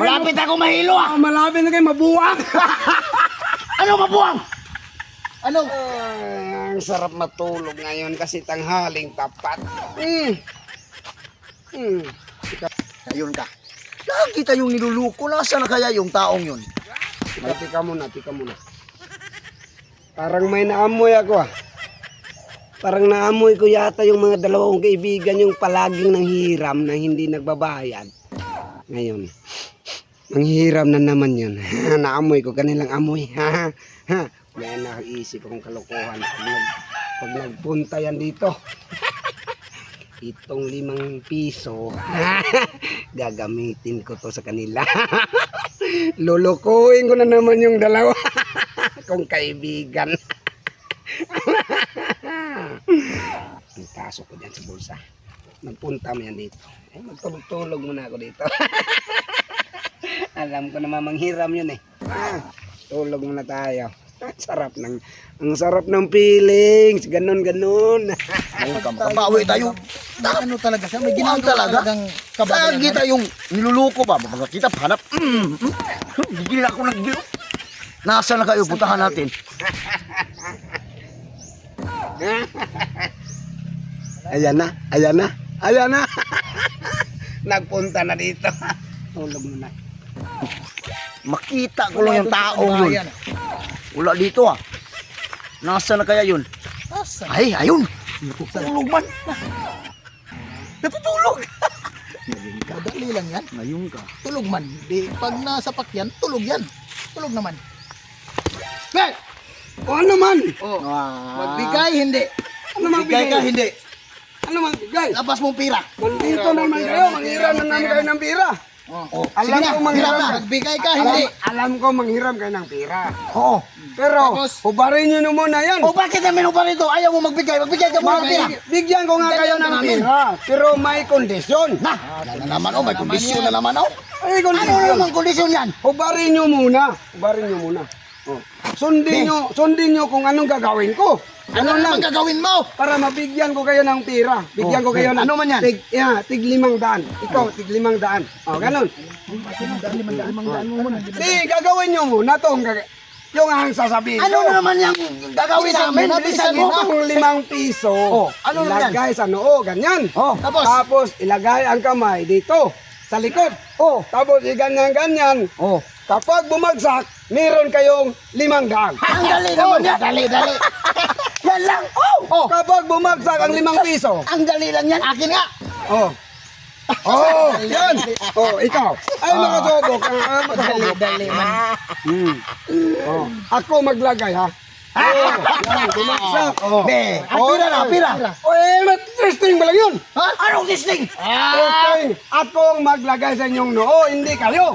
Malapit ako mahilo ah. Malapit na kayo mabuwang. Ano mabuwang? Ano? Ang sarap matulog ngayon kasi tanghaling tapat. Ayun ka. Lagi tayong niluluko. Nasaan na kaya yung taong yun? Tika muna. Parang may naamoy ako ah. Parang naamoy ko yata yung mga dalawang kaibigan yung palaging nanghiram na hindi nagbabayad. Ngayon, nanghiram na naman yun. Naamoy ko kanilang amoy. May nakaisip akong kalokohan. Pag nagpunta yan dito, itong 5 piso, gagamitin ko to sa kanila. Lulukuin ko na naman yung dalawa kong kaibigan. Pasok ko dyan sa bulsa. Magpunta mo yan dito. Magtulog-tulog muna ako dito. Alam ko naman manghiram yun eh. Tulog muna tayo. Ang sarap ng feelings. Ganon. Ayun ka, makabawi tayo. Ano talaga siya? May ginagawa talagang kababayan. Lagi tayong niluluko pa. Mga kita hanap. Gigil ako ng gilo. Nasaan na kayo? Puntahan natin. Ayan na. Nagpunta na dito. Tulog muna. Makita ko lang yung taong yun. Wala dito ah. Nasaan na kaya yun? Ay, ayun. Natutulog man. Natutulog. Madali lang yan. Ngayon ka. Tulog man. Di, pag nasa pakyan, tulog yan. Tulog naman. Hey! O ano man? Magbigay, hindi. Ano man Bigay ka, hindi. Ano man bigay? Labas mong pira. Nandito naman kayo. Manghiram na naman kayo ng pira. Alam ko manghiram na. Magbigay ka, hindi. Alam ko manghiram kayo ng pira. Oo. Pero, Tapos? hubarin nyo na muna yan. O bakit namin upa rito? Ayaw mo magbigay. Magbigay ka muna ng pira. Bigyan ko nga kayo ng pira. Pero may kondisyon. Yan na naman oh. May kondisyon na naman oh. Ay, Ano kondisyon. naman kondisyon yan? Hubarin nyo muna. Oh. Sundin nyo kung anong gagawin ko. Ano lang. naman gagawin mo? Para mabigyan ko kayo ng pira. Bigyan ko kayo ng... Ano man yan? tig 500. Ikaw, tig 500. O, ganun. Di, gagawin nyo muna tong... Yung ang sasabihin Ano na naman yung gagawin namin? Bilisan mo. Itong 5 piso, ano na yan? ilagay sa noo, ganyan. Tapos, ilagay ang kamay dito, sa likod. Tapos, iganyan-ganyan. Kapag bumagsak, meron kayong 500. Ang dali naman yan. Dali. Yan lang. Kapag bumagsak ang 5 piso. Ang dali lang yan. Akin nga. Yan. Ikaw. Ay, makasubok. Dali man. Ako maglagay, ha? Yan, bumagsak. Be, pira. Testing ba lang yun? Ha? Anong testing? Okay. Ako ang maglagay sa inyong noo, hindi kayo.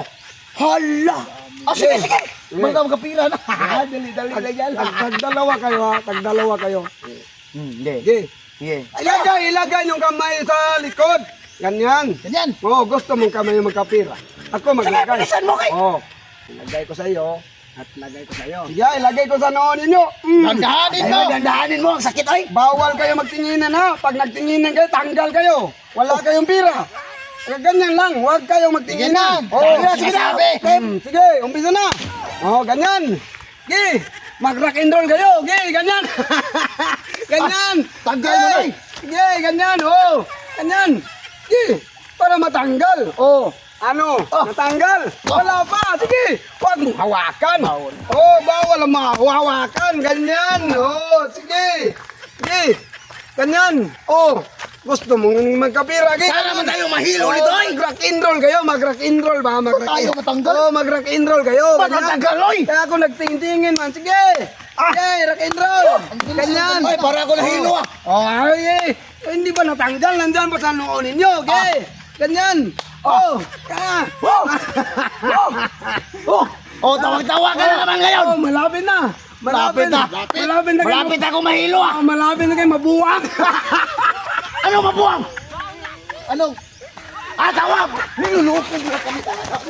Hala. Sige. Magdam ka pira na. Dali lang yan. Tagdalawa kayo. Hindi. Sige. Ilagay yung kamay sa likod. Ganyan. Gusto mong kamay yung magkapira. Ako maglagay. Bilisan mo kay. Ilagay ko sa iyo. At lagay ko sa iyo. Sige, ilagay ko sa noo ninyo. Dandahanin mo. Ang sakit ay. Bawal kayo magtinginan ha. Pag nagtinginan kayo, tanggal kayo. Wala kayong pira. Ganyan lang, huwag kayong magtinginan. Sige na. Sige, umpisa na. Ganyan. Sige, mag-rock and roll kayo. Sige, ganyan. Ganyan. Tanggal mo na. Sige, ganyan. Ganyan. Sige, para matanggal. Ano? Natanggal? Wala pa. Sige, huwag mong hawakan. Bawal ang hawakan. Ganyan. Sige. Sige. Ganyan. Gusto mong magkapira. Sana naman tayo mahilo nito ay. Mag-rock and roll kayo. Mag-rock and roll ba? Tayo matanggal. Mag-rock and roll kayo. Ba't matanggal oy? Kaya ako nagtingtingin man. Sige. Sige, rock and roll. Ganyan. Ay, para ako nahilo ah. Hindi ba natanggal? Nandyan pa sa noo ninyo. Okay. Ganyan. Kaya. Tawag-tawa ka na naman ngayon. Malapit na. Malapit na. Malapit ako mahilo ah. Malapit na kayo mabuwang. Ano mabuwang? Ano? Tawag! Niluloko mo na kami talaga.